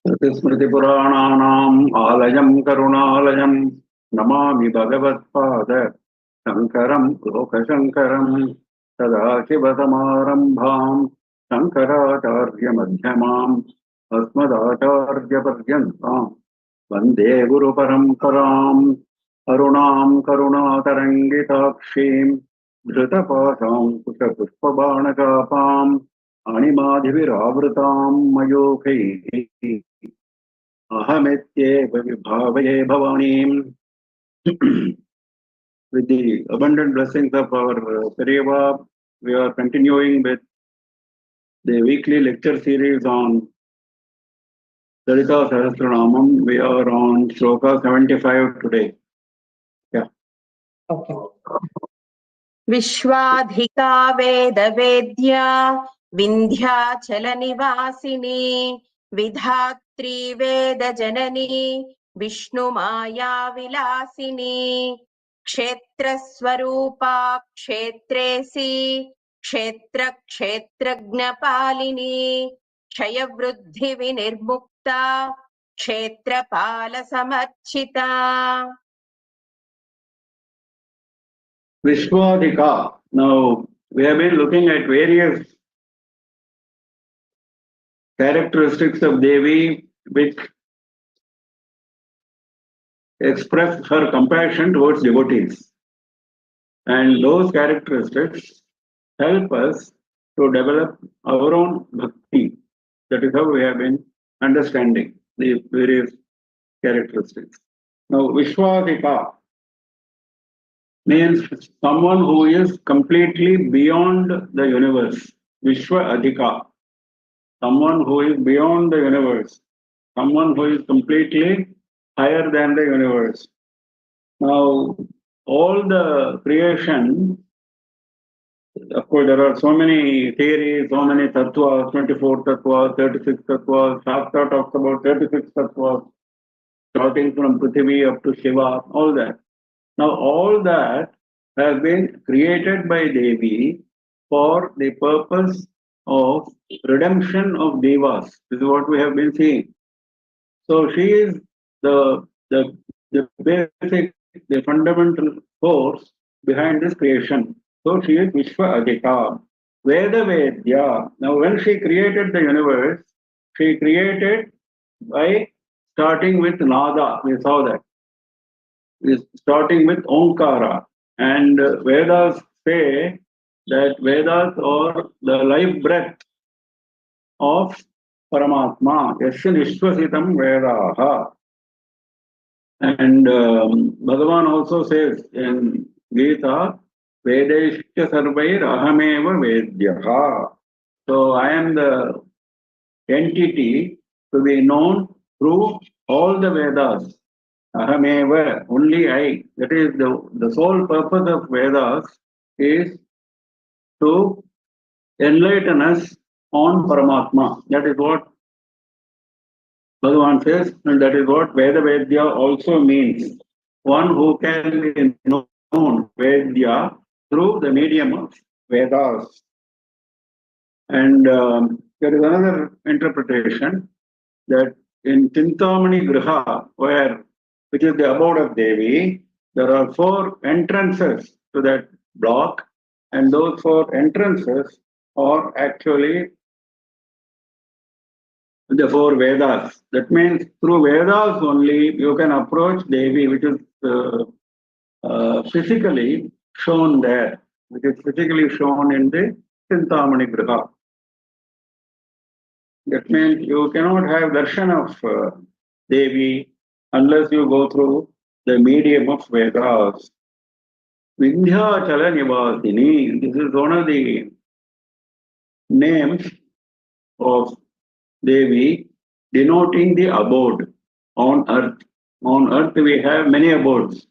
स्मृतिपुराणानाम् आलयं करुणालयं नमामि भगवत्पाद शङ्करं लोकशङ्करं सदाशिवसमारम्भां शङ्कराचार्यमध्यमाम् अस्मदाचार्यपर्यन्तां वन्दे गुरुपरम्पराम् अरुणां करुणातरङ्गिताक्षीं धृतपाशाङ्कुशपुष्पबाणचापाम् अणिमाधिविरावृतां मयूखैः Ahamityeva vibhavaye bhavanim. With the abundant blessings of our Seva, we are continuing with the weekly lecture series on LALITHA SAHASRANAMA. We are on Shloka 75 today. Yeah. Okay. Vishwadhika Veda Vedya Vindhyachala Nivasini Vidhatri Veda Janani Vishnu Maya Vilasini Kshetra Swarupa Kshetresi Kshetra Kshetragna Palini Kshaya Vruddhi Vinirmukta Kshetra Pala Samarchita. Vishwadhika. Now, we have been looking at various characteristics of Devi which express her compassion towards devotees. And those characteristics help us to develop our own bhakti. That is how we have been understanding the various characteristics. Now, Vishwadhika means someone who is completely beyond the universe. Vishwa Adhika. Someone who is beyond the universe. Someone who is completely higher than the universe. Now, all the creation, of course, there are so many theories, so many tattvas, 24 tattvas, 36 tattvas. Shastra talks about 36 tattvas, starting from Prithvi up to Seva, all that. Now, all that has been created by Devi for the purpose of redemption of devas. This is what we have been seeing. So she is the basic, the fundamental force behind this creation. So she is Vishwa Adhika. Veda Vedya. Now, when she created the universe, she created by starting with Nada. We saw that. Is starting with Omkara, and Vedas say that Vedas are the life breath of Paramatma, Yasya Nishwasitam Vedaha. And Bhagavan also says in Gita, Vedeshya Sarvair Ahameva Vedyaha. So I am the entity to be known through all the Vedas. Ahameva, only I. That is the sole purpose of Vedas is to enlighten us on Paramatma. That is what Bhagavan says, and that is what Veda Vedya also means. One who can be known Vedya through the medium of Vedas. And there is another interpretation that in Chintamani Griha, which is the abode of Devi, there are 4 entrances to that block, and those 4 entrances are actually the 4 Vedas. That means through Vedas only you can approach Devi, which is physically shown there, which is physically shown in the Chintamani Griha. That means you cannot have darshan of Devi unless you go through the medium of Vedas. Vindhyachala Nivasini. This is one of the names of Devi denoting the abode on earth. On earth we have many abodes.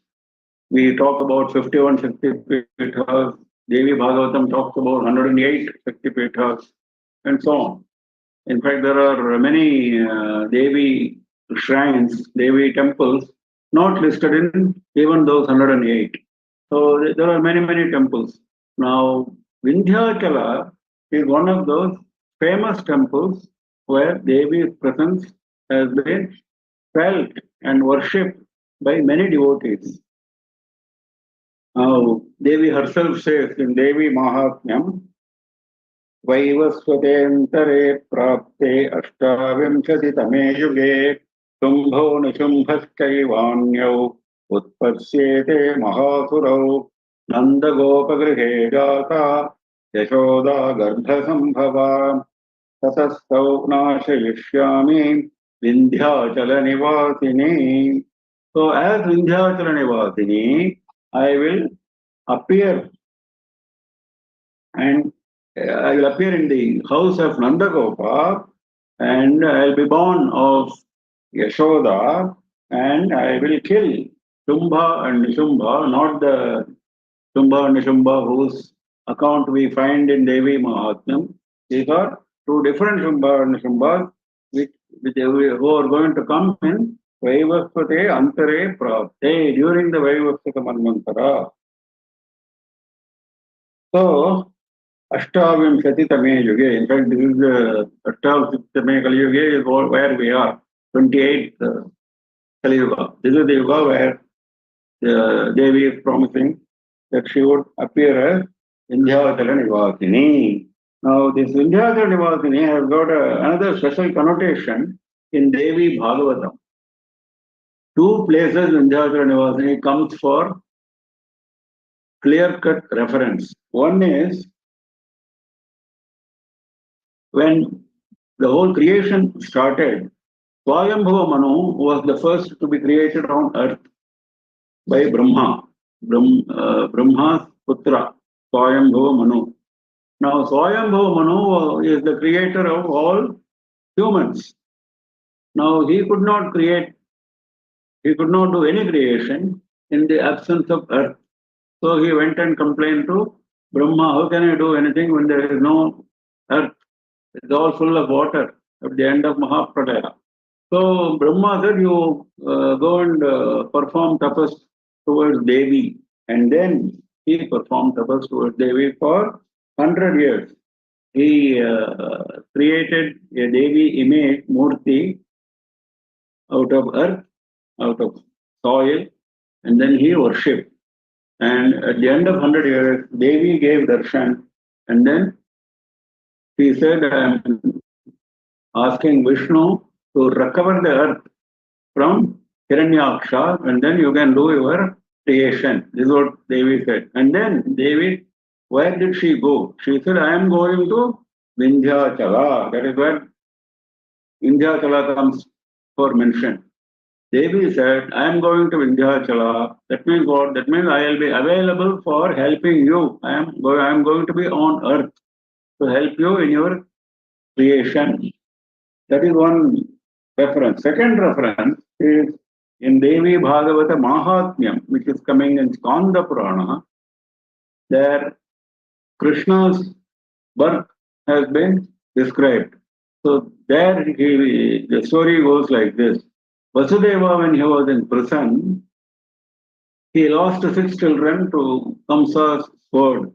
We talk about 51 Shaktipithas. Devi Bhagavatam talks about 108 Shaktipithas and so on. In fact, there are many Devi shrines, Devi temples, not listed in even those 108. So there are many, many temples. Now, Vindhyachala is one of those famous temples where Devi's presence has been felt and worshipped by many devotees. Now, Devi herself says in Devi Mahatmyam, Vaivasvatentare prapte ashtavinshati tame yuge Kumbho nishumbhaschaivanyo utpasyete mahasurau Nanda gopagrihe jata Yashoda gardha sambhava Tatastau nashayishyami Vindhyachala nivasini. So as Vindhyachala nivasini, I will appear and I will appear in the house of Nandagopa and I will be born of Yashoda and I will kill Shumbha and Nishumba, not the Shumbha and Nishumba whose account we find in Devi Mahatmyam. These are two different Shumbha and Nishumbas who are going to come in Vaivasvate Antare Prapte during the Vaivasvata Manvantara. So, Ashtavimshati Tame Yuge. In fact, this is the Ashtavimshati Kali Yuge is where we are, 28th Kali Yuga. This is the Yuga where Devi is promising that she would appear as Vindhyachala Nivasini. Now, this Vindhyachala Nivasini has got another special connotation in Devi Bhagavatam. Two places Vindhyachala Nivasini comes for clear-cut reference. One is when the whole creation started, Swayambhuva Manu was the first to be created on earth by Brahma. Brahma's Putra, Swayambhuva Manu. Now, Swayambhuva Manu is the creator of all humans. Now, he could not do any creation in the absence of earth. So he went and complained to Brahma, how can I do anything when there is no earth? It's all full of water at the end of Mahapralaya. So Brahma said, you go and perform tapas towards Devi. And then he performed tapas towards Devi for 100 years. He created a Devi image, Murti, out of earth, out of soil, and then he worshipped. And at the end of 100 years, Devi gave darshan, and then he said, I am asking Vishnu to recover the earth from Hiranyaksha, and then you can do your creation. This is what Devi said. And then Devi, where did she go? She said, I am going to Vindhyachala. That is where Vindhyachala comes for mention. Devi said, I am going to Vindhyachala. That means what? That means I will be available for helping you. I am going to be on earth to help you in your creation. That is one reference. Second reference is in Devi Bhagavata Mahatmyam, which is coming in Skanda Purana. There, Krishna's birth has been described. So there, the story goes like this. Vasudeva, when he was in prison, he lost 6 children to Kamsa's sword.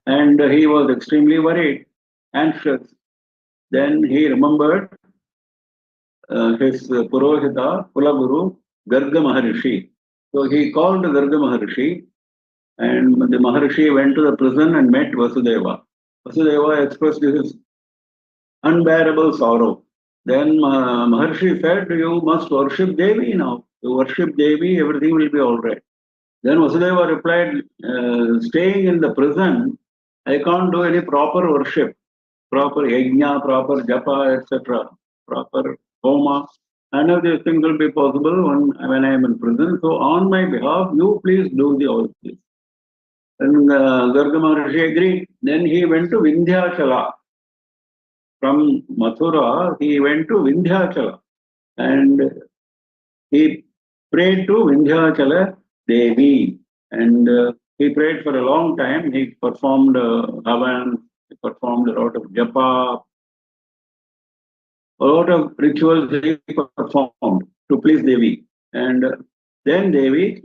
And he was extremely worried, anxious. Then he remembered his Purohita, Kulaguru, Garga Maharishi. So he called Garga Maharishi, and the Maharishi went to the prison and met Vasudeva. Vasudeva expressed his unbearable sorrow. Then Maharshi said, you must worship Devi now. You worship Devi, everything will be all right. Then Vasudeva replied, staying in the prison, I can't do any proper worship, proper yajna, proper japa, etc., proper homa. None of these things will be possible when I am in prison. So on my behalf, you please do all this. And Garga Maharshi agreed. Then he went to Vindhyachala. From Mathura, he went to Vindhyachala and he prayed to Vindhyachala Devi. And he prayed for a long time. He performed havan, he performed a lot of japa, a lot of rituals he performed to please Devi. And then Devi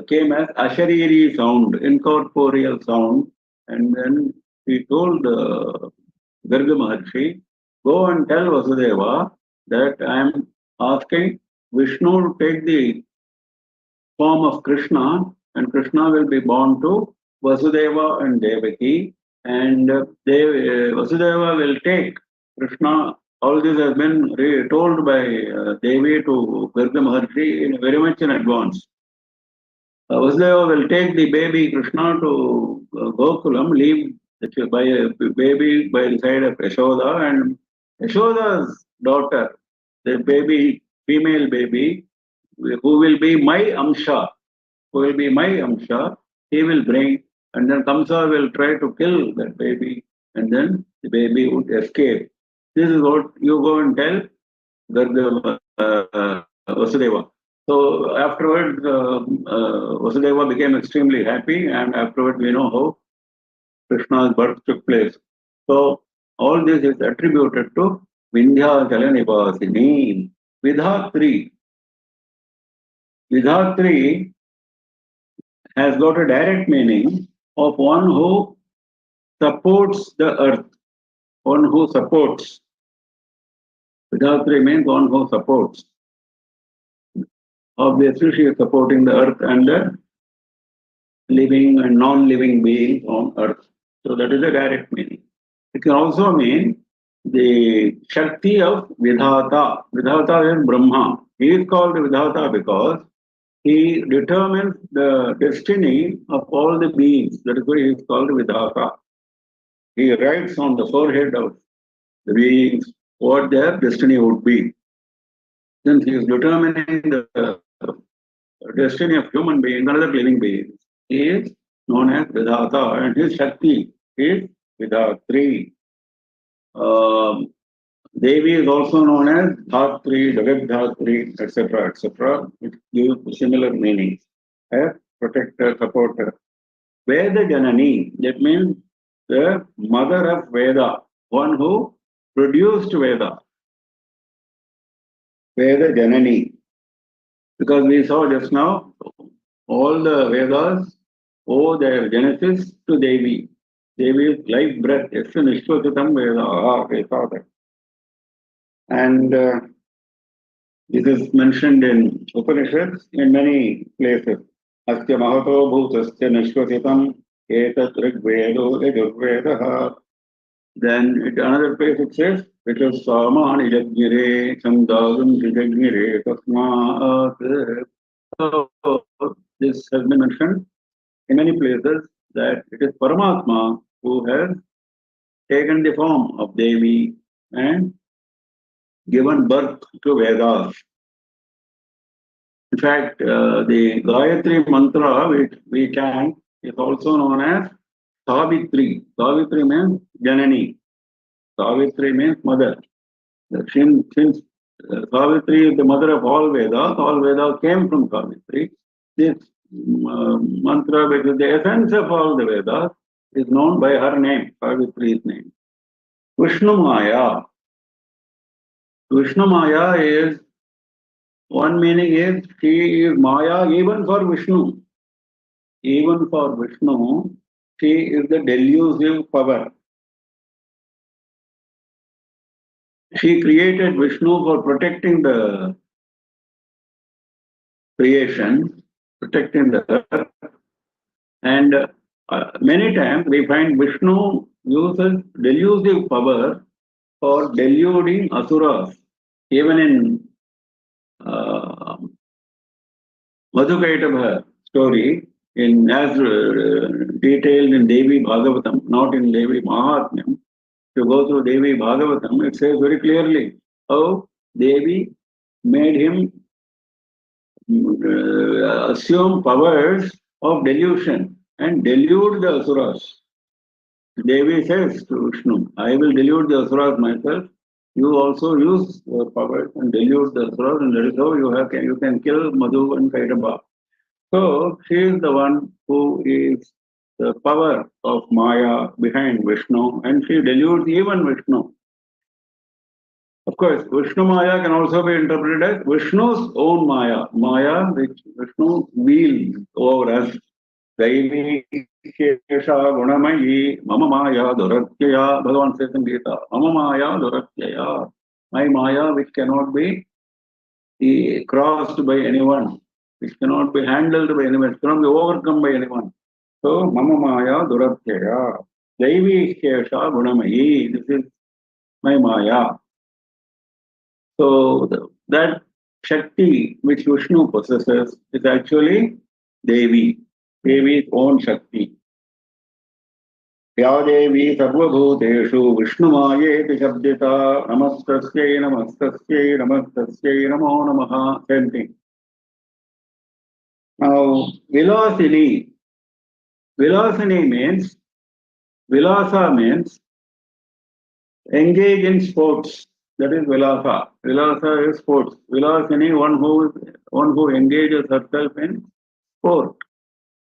came as Ashariri sound, incorporeal sound. And then he told Garga Maharshi, go and tell Vasudeva that I am asking Vishnu to take the form of Krishna, and Krishna will be born to Vasudeva and Devaki, and Vasudeva will take Krishna. All this has been told by Devi to Garga Maharshi very much in advance. Vasudeva will take the baby Krishna to Gokulam, leave the baby by the side of Yashoda, and Yashoda's daughter, the baby, female baby, who will be my Amsha, he will bring, and then Kamsa will try to kill that baby, and then the baby would escape. This is what you go and tell Garga Vasudeva. So afterwards, Vasudeva became extremely happy, and afterwards we know how Krishna's birth took place. So all this is attributed to Vindhyachala Nivasini. Vidhatri. Vidhatri has got a direct meaning of one who supports the earth, one who supports. Vidhatri means one who supports. Obviously, she is supporting the earth and the living and non-living beings on earth. So that is a direct meaning. It can also mean the Shakti of Vidhata. Vidhata is Brahma. He is called Vidhata because he determines the destiny of all the beings. That is why he is called Vidhata. He writes on the forehead of the beings what their destiny would be. Since he is determining the destiny of human beings, another living beings, he is known as Vidhata, and his Shakti is Vidhatri. Devi is also known as Dhatri, Jagadguru, etc., etc. It gives similar meanings as protector, supporter. Veda Janani, that means the mother of Veda, one who produced Veda. Veda Janani. Because we saw just now, all the Vedas owe their genesis to Devi. Devi's life breath, Yasya Nishwasitam Veda, we saw that. And this is mentioned in Upanishads in many places. Asya Mahato Bhutasya Nishwasitam Etat Rigvedo Yajurvedaha. Then at another place it says, which is Sama Nijagnire Sandagam Nijagnire Tasmaat. So this has been mentioned in many places that it is Paramatma who has taken the form of Devi and given birth to Vedas. In fact, the Gayatri mantra which we chant is also known as Savitri. Savitri means Janani. Savitri means mother. Since Savitri is the mother of all Vedas came from Savitri. This mantra, which is the essence of all the Vedas, is known by her name, Savitri's name. Vishnu Maya. Vishnu Maya is, one meaning is, she is Maya even for Vishnu. Even for Vishnu, she is the delusive power. She created Vishnu for protecting the creation, protecting the earth. And many times we find Vishnu uses delusive power for deluding asuras. Even in Madhukaitava story, in as detailed in Devi Bhagavatam, not in Devi Mahatmyam. If you go through Devi Bhagavatam, it says very clearly how Devi made him assume powers of delusion and delude the asuras. Devi says to Vishnu, I will delude the asuras myself. You also use your powers and delude the asuras, and that is how you can kill Madhu and Kaitaba. So she is the one who is the power of Maya behind Vishnu, and she deludes even Vishnu. Of course, Vishnu Maya can also be interpreted as Vishnu's own Maya, Maya which Vishnu wields over us. Daivi Shesha Gunamayi Mama Maya Duratyaya. Bhagavan says in Gita, Mama Maya Duratyaya. My Maya, which cannot be crossed by anyone, which cannot be handled by anyone, which cannot be overcome by anyone. So, Mama Maya Duratyaya. Daivi Shesha Gunamayi. This is my Maya. So, that Shakti which Vishnu possesses is actually Devi, Devi's own Shakti. Ya Devi Sarvabhuteshu Vishnumayeti Shabdita Namastasyai Namastasyai Namastasyai Namo Namaha. Same thing. Now, Vilasini. Vilasini means, Vilasa means engage in sports. That is Vilasa. Vilasa is sports. Vilasini, one who engages herself in sport.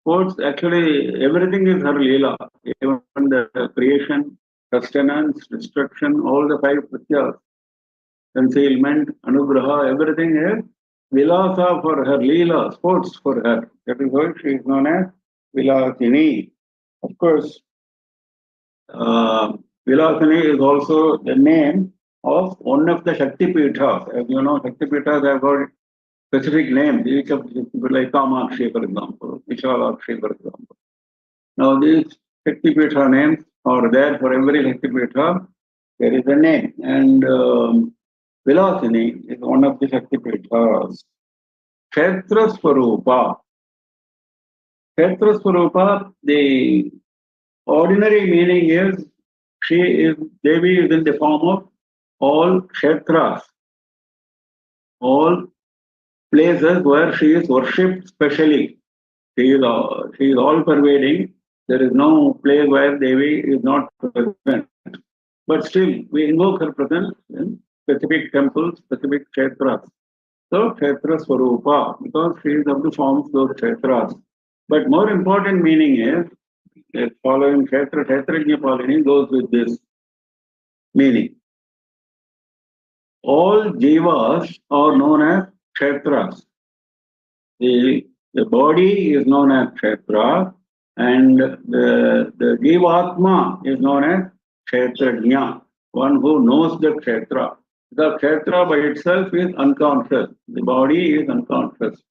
Sports, actually, everything is her Leela. Even the creation, sustenance, destruction, all the five pratyas, concealment, anugraha, everything is Vilasa for her Leela, sports for her. That is why she is known as Vilasini. Of course, Vilasini is also the name of one of the Shakti Pithas. As you know, Shakti Pithas have got specific names, each of the, like Kamakshi, for example, Vishalakshi, for example. Now, these Shakti Pitha names are there for every Shakti Pitha. There is a name, and Vilasini is one of the Shakti Pithas. Kshetra Swarupa. Kshetra Swarupa, the ordinary meaning is Devi is in the form of all Kshetras, all places where she is worshipped specially. She is all pervading. There is no place where Devi is not present. But still, we invoke her presence in specific temples, specific kshetras. So, Kshetra Swarupa, because she is of the forms of those kshetras. But more important meaning is following Kshetra, Kshetrajna Palini goes with this meaning. All jivas are known as kshetras. The body is known as kshetra, and the jivatma is known as kshetrajna, one who knows the kshetra. The kshetra by itself is unconscious. The body is unconscious.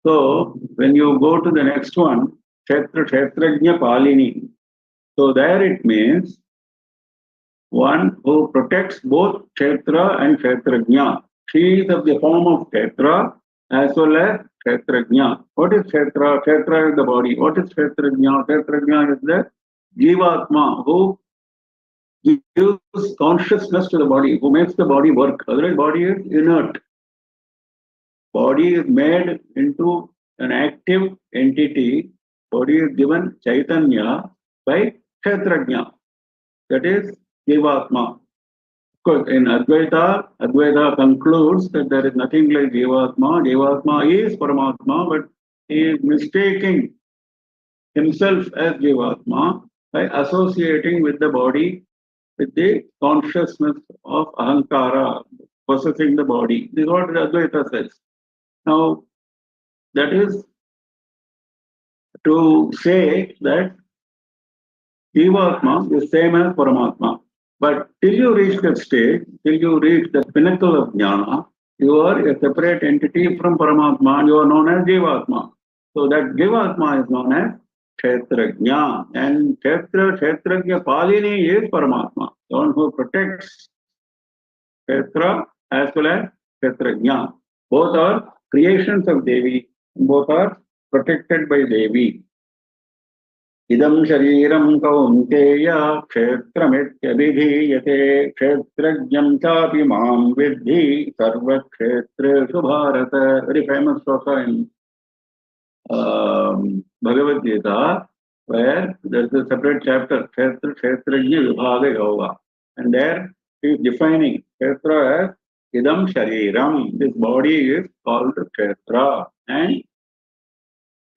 So when you go to the next one, kshetrajna palini. So there it means one who protects both kshetra and kshetrajna. She is of the form of kshetra as well as kshetrajna. What is kshetra? Kshetra is the body. What is kshetrajna? Kshetrajna is the jivatma who gives consciousness to the body, who makes the body work. Otherwise, body is inert. Body is made into an active entity. Body is given chaitanya by kshetrajna. That is jivatma. Of course, in Advaita concludes that there is nothing like Jivatma. Jivatma is Paramatma, but he is mistaking himself as Jivatma by associating with the body, with the consciousness of Ahankara, possessing the body. This is what Advaita says. Now, that is to say that Jivatma is same as Paramatma. But till you reach that stage, till you reach the pinnacle of jnana, you are a separate entity from Paramatma and you are known as Jivatma. So that Jivatma is known as Kshetrajna. And Kshetrajna Palini is Paramatma, the one who protects Kshetra as well as Kshetrajna. Both are creations of Devi, both are protected by Devi. Idam shariram kaunteya kshetramithyabhidhiyate kshetrajnam chapi mam vidhi sarva kshetreshu bharata. Very famous sloka in Bhagavad Gita, where there is a separate chapter, Kshetrajna Vibhaga Yoga. And there he is defining Kshetra as Idam shariram. This body is called Kshetra. And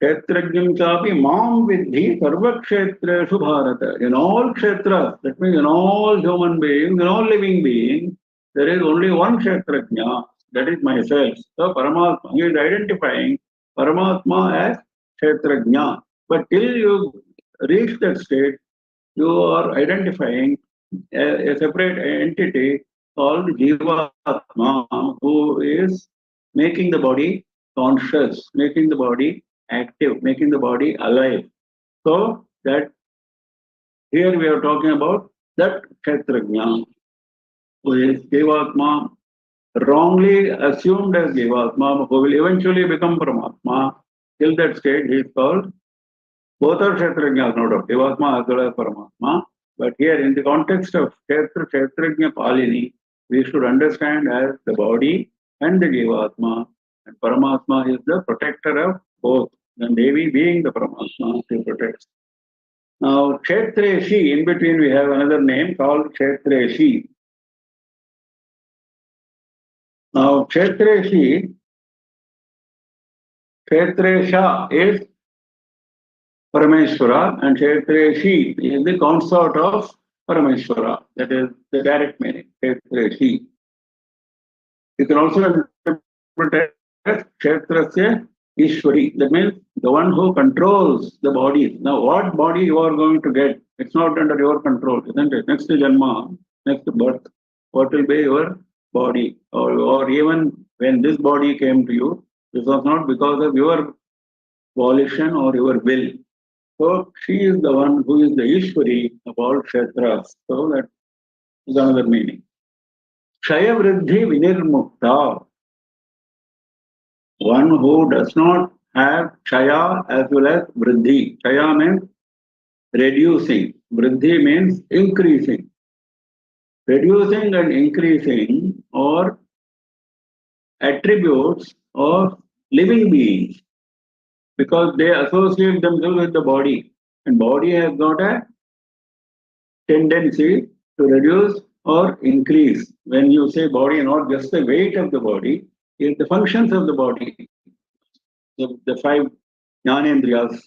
Kshetrajnam chapi mam vidhi sarva kshetreshu bharata. In all kshetras, that means in all human beings, in all living beings, there is only one kshetrajna, that is myself. So Paramatma, he is identifying Paramatma as Kshetrajna. But till you reach that state, you are identifying a separate entity called Jivatma, who is making the body conscious, making the body active, making the body alive. So that here we are talking about that Kshetrajna, who is Jivatma, wrongly assumed as Jivatma, who will eventually become Paramatma. Till that stage, he is called both are Kshetrajnas, no doubt, Jivatma as well as Paramatma. But here, in the context of Kshetrajna Palini, we should understand as the body and the Jivatma, and Paramatma is the protector of both. And Devi being the Paramatma, she protects. Now, Kshetreshi, in between we have another name called Kshetreshi. Now, Kshetreshi, Kshetresha is Parameshwara, and Kshetreshi is the consort of Parameshwara. That is the direct meaning, Kshetreshi. You can also interpret as Kshetrasya Ishwari. That means the one who controls the body. Now, what body you are going to get, it's not under your control, isn't it? Next Janma, next birth, what will be your body? Or even when this body came to you, this was not because of your volition or your will. So she is the one who is the Ishwari of all Kshetras. So that is another meaning. Kshaya Vriddhi Vinirmukta. One who does not have Kshaya as well as Vriddhi. Kshaya means reducing. Vriddhi means increasing. Reducing and increasing are attributes of living beings, because they associate themselves with the body, and body has got a tendency to reduce or increase. When you say body, not just the weight of the body, it's the functions of the body. The five jnanendriyas,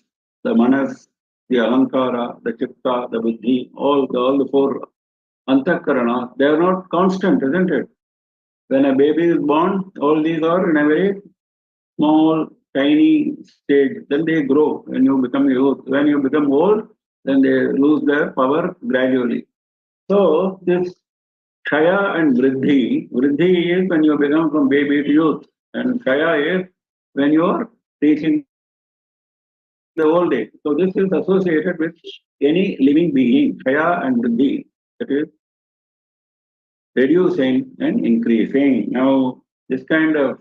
the manas, the alankara, the chitta, the buddhi, all the four antakarana, they are not constant, isn't it? When a baby is born, all these are in a very small, tiny stage. Then they grow when you become youth. When you become old, then they lose their power gradually. So this Kshaya and Vriddhi. Vriddhi is when you become from baby to youth, and Kshaya is when you are reaching the old age. So this is associated with any living being, Kshaya and Vriddhi. That is reducing and increasing. Now, this kind of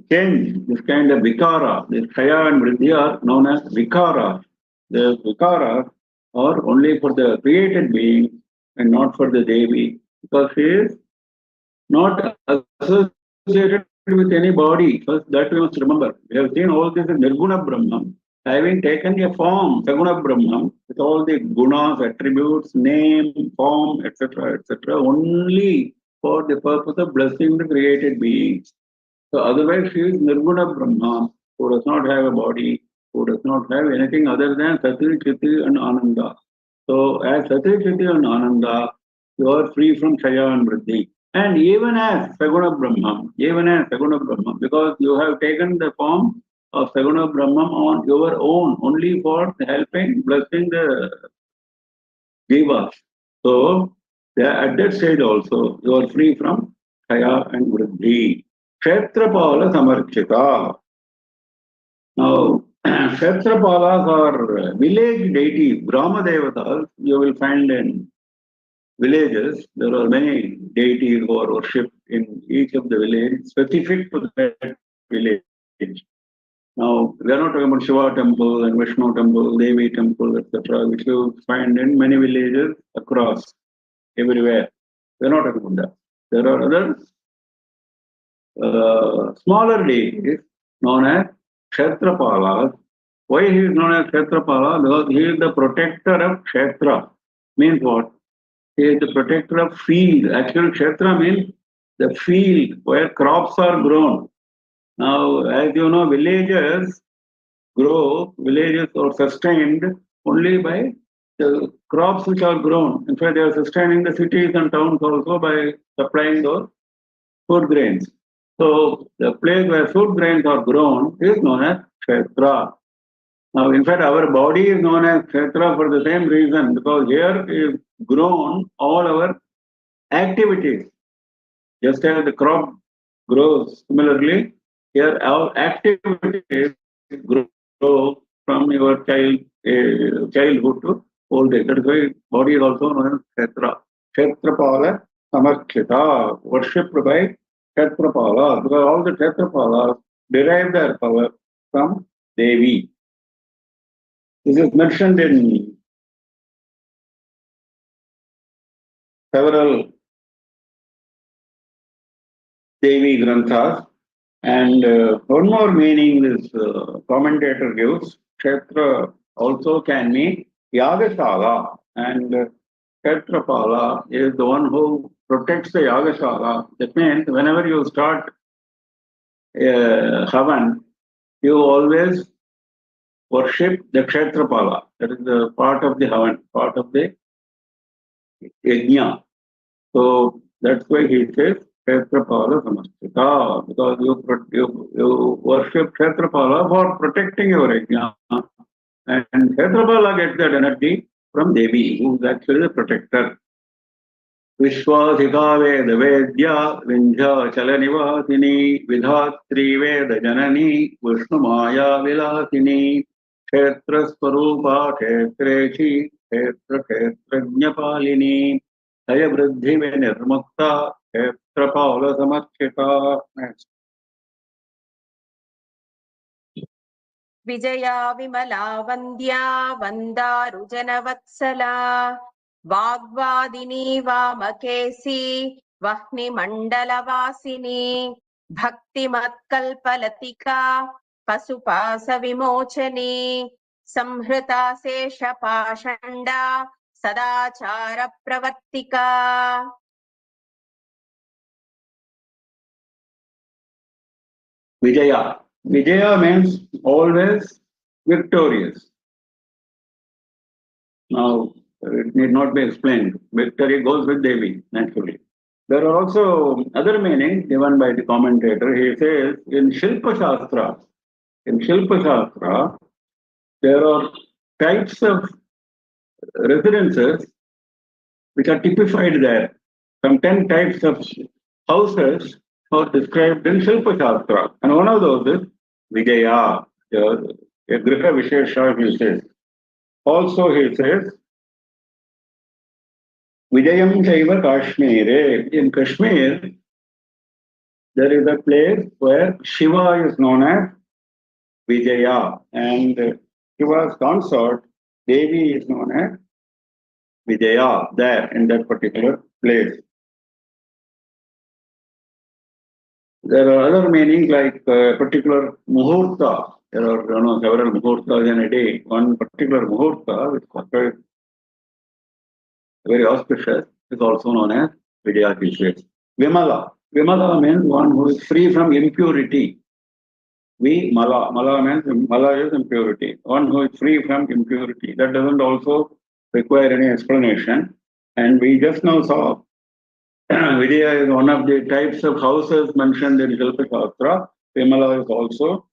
change, this kind of vikara, this Kshaya and Vriddhi are known as vikara. The vikara are only for the created being and not for the Devi, because she is not associated with any body. First, that we must remember. We have seen all this is Nirguna Brahman. Having taken a form, Saguna Brahman, with all the gunas, attributes, name, form, etc., only for the purpose of blessing the created beings. So otherwise, she is Nirguna Brahman, who does not have a body, who does not have anything other than Sati, Chiti, and Ananda. So as Sati, Chiti, and Ananda, you are free from Kshaya and Vriddhi. And even as Saguna Brahman, because you have taken the form of Saguna Brahman on your own, only for helping, blessing the Jivas. So at that stage also, you are free from Kshaya and Vriddhi. Kshetrapala Samarchita. Now, Kshetrapalas are village deities, Brahma Devatas, you will find in villages. There are many deities who are worshipped in each of the villages, specific to that village. Now, we are not talking about Shiva temple and Vishnu temple, Devi temple, etc., which you find in many villages across, everywhere. We are not talking about that. There are other smaller deities known as Kshetrapalas. Why he is known as Kshetrapala? Because he is the protector of Kshetra. Means what? He is the protector of field. Actually, Kshetra means the field where crops are grown. Now, as you know, villages are sustained only by the crops which are grown. In fact, they are sustaining the cities and towns also by supplying those food grains. So the place where food grains are grown is known as kshetra. Now, in fact, our body is known as kshetra for the same reason, because here is grown all our activities. Just as the crop grows, similarly, here our activities grow from your childhood to old age. That is why body is also known as kshetra. Kshetrapala samarchita, worshipped by Kshetrapala, because all the Kshetrapalas derive their power from Devi. This is mentioned in several Devi Granthas. And one more meaning this commentator gives, Kshetra also can mean Yagashala. And Kshetrapala is the one who protects the Yagashala. That means whenever you start Havan, you always worship the Kshetrapala. That is the part of the Havan, part of the Yajna. So that's why he says Kshetrapala Samasthita, because you worship Kshetrapala for protecting your Yajna. And Kshetrapala gets that energy from Devi, who is actually the protector. Vishwasika Veda Vedya Vindhya Chalanivasini Vidhatri Veda Janani Vishnu Maya Vilasini Kshetra Swarupa Kshetreshi Kshetra Kshetrajnapalini Saya Vriddhi Vinirmukta Kshetra Paula Samarchita. Vijaya Vimala Vandya Vandaru Janavatsala Vagvadini Vamakesi Vahni Mandala Vasini Bhakti Matkalpalatika Pasupasa Vimochani Samhrita Sesha Pashanda Sadachara Pravattika. Vijaya. Vijaya means always victorious. Now, it need not be explained. Victory goes with Devi, naturally. There are also other meanings given by the commentator. He says in Shilpa Shastra, there are types of residences which are typified there. Some 10 types of houses are described in Shilpa Shastra. And one of those is Vijaya, a Griha Vishesha, he says. Also, he says, Vijayam Chaiva Kashmir. In Kashmir, there is a place where Shiva is known as Vijaya, and Shiva's consort, Devi, is known as Vijaya, there in that particular place. There are other meanings like particular muhurta. There are several muhurtas in a day. One particular muhurta, which is very auspicious, is also known as Vijaya Tishes. Vimala. Vimala means one who is free from impurity. Mala. Mala means Mala is impurity. One who is free from impurity. That doesn't also require any explanation. And we just now saw Vidya is one of the types of houses mentioned in Shilpa Shastra. Vimala is also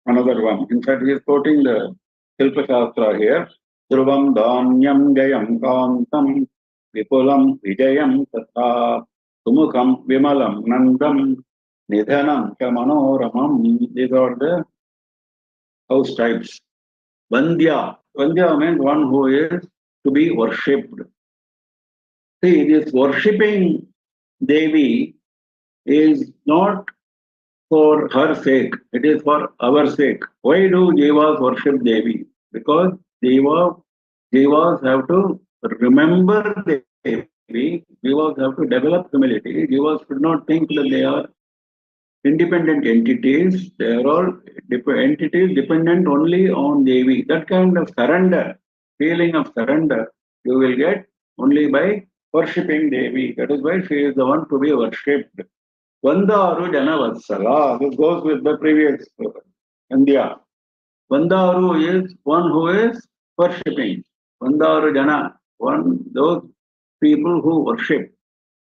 another one. In fact, he is quoting the Shilpa Shastra here. Dhruvam Dhanyam Jayam Kantam Vipulam Vijayam Tatha Sumukham Vimalam Nandam Nidhanam Manoramam. These are the house types. Vandya. Vandya means one who is to be worshipped. See, this worshipping Devi is not for her sake, it is for our sake. Why do Jivas worship Devi? Because Jivas have to remember Devi, Jivas have to develop humility, Jivas should not think that they are independent entities, they are all entities dependent only on Devi. That kind of surrender, feeling of surrender, you will get only by worshipping Devi. That is why she is the one to be worshipped. Vandaru Janavatsala. This goes with the previous India. Vandaru is one who is worshipping. Vandaru Jana, those people who worship.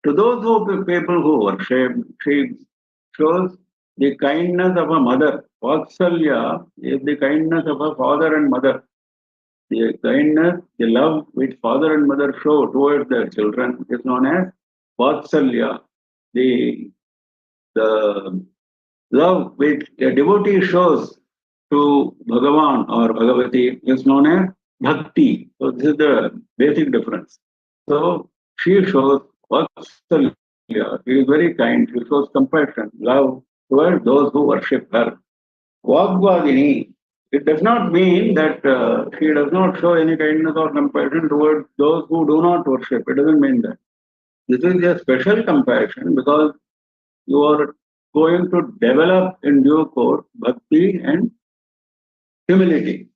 To those people who worship, she shows the kindness of a mother. Vatsalya is the kindness of a father and mother. The kindness, the love which father and mother show towards their children is known as Vatsalya. The love which a devotee shows to Bhagavan or Bhagavati is known as Bhakti. So this is the basic difference. So she shows Vatsalya. She is very kind. She shows compassion, love towards those who worship her. Vagvadini. It does not mean that she does not show any kindness or compassion towards those who do not worship. It doesn't mean that. This is a special compassion because you are going to develop in due course bhakti and humility.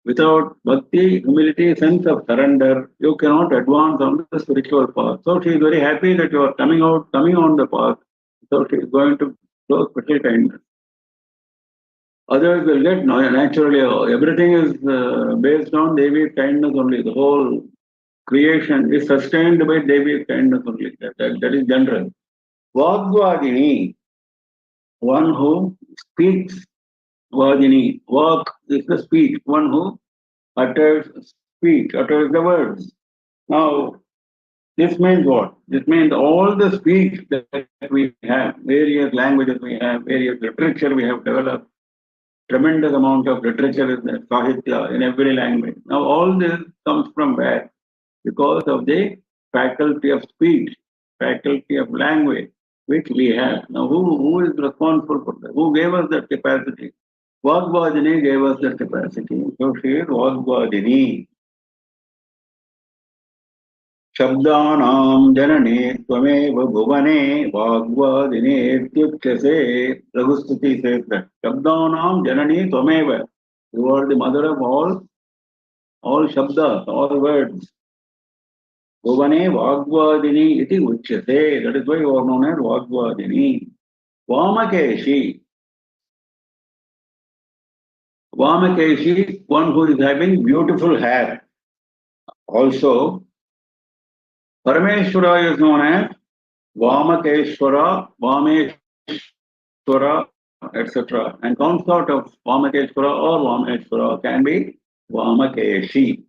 Without bhakti, humility, sense of surrender, you cannot advance on the spiritual path. So she is very happy that you are coming on the path. So she is going to show special kindness. Others will get naturally, everything is based on Devi's kindness only. The whole creation is sustained by Devi's kindness only. That is general. Vagvadini, one who speaks. Vajini, vak is the speech, one who utters the words. Now, this means what? This means all the speech that we have, various languages we have, various literature we have developed, tremendous amount of literature in the Sahitya in every language. Now, all this comes from where? Because of the faculty of speech, faculty of language, which we have. Now, who is responsible for that? Who gave us that capacity? Vagvadini gave us that capacity. So she is Vagvadini. Shabdanam janane tvameva bhuvane Vagvadini ityuchyase. Raghustuti says that. Shabdanam janani tvameva. You are the mother of all shabdas, all words. Bhuvane Vagvadini iti uchyase. That is why you are known as Vagvadini. Vamakeshi. Vamakeshi, one who is having beautiful hair. Also, Parameshwara is known as Vamakeshwara, Vameshwara, etc. And consort of Vamakeshwara or Vameshwara can be Vamakeshi.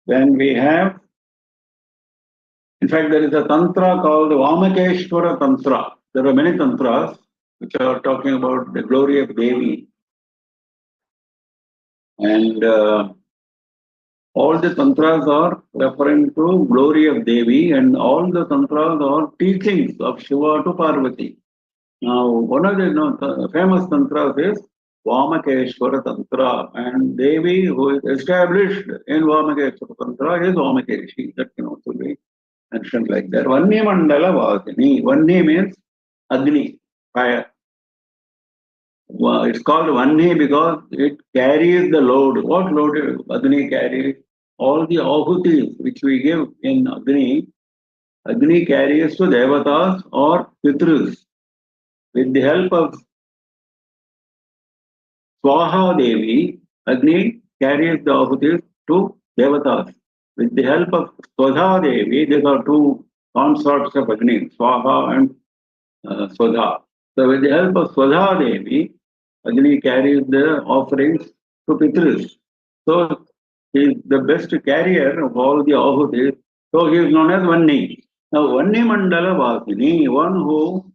Then we have, in fact, there is a tantra called Vamakeshwara Tantra. There are many tantras which are talking about the glory of Devi. And all the tantras are referring to glory of Devi, and all the tantras are teachings of Shiva to Parvati. Now, one of the famous tantras is Vamakeshwara Tantra, and Devi, who is established in Vamakeshwara Tantra, is Vamakeshi. That can also be mentioned like that. Vanni Mandala Vasini. Vanni means Agni, fire. It's called Vanni because it carries the load. What load Agni carries? All the ahutis which we give in Agni carries to Devatas or Pitrus. With the help of Swaha Devi, Agni carries the ahutis to Devatas. With the help of Swada Devi, these are two consorts of Agni, Swaha and Swada. So with the help of Swada Devi, Agni carries the offerings to Pitrus. So he is the best carrier of all the ahutis. So he is known as Vanni. Now Vanni Mandala Vasini, one who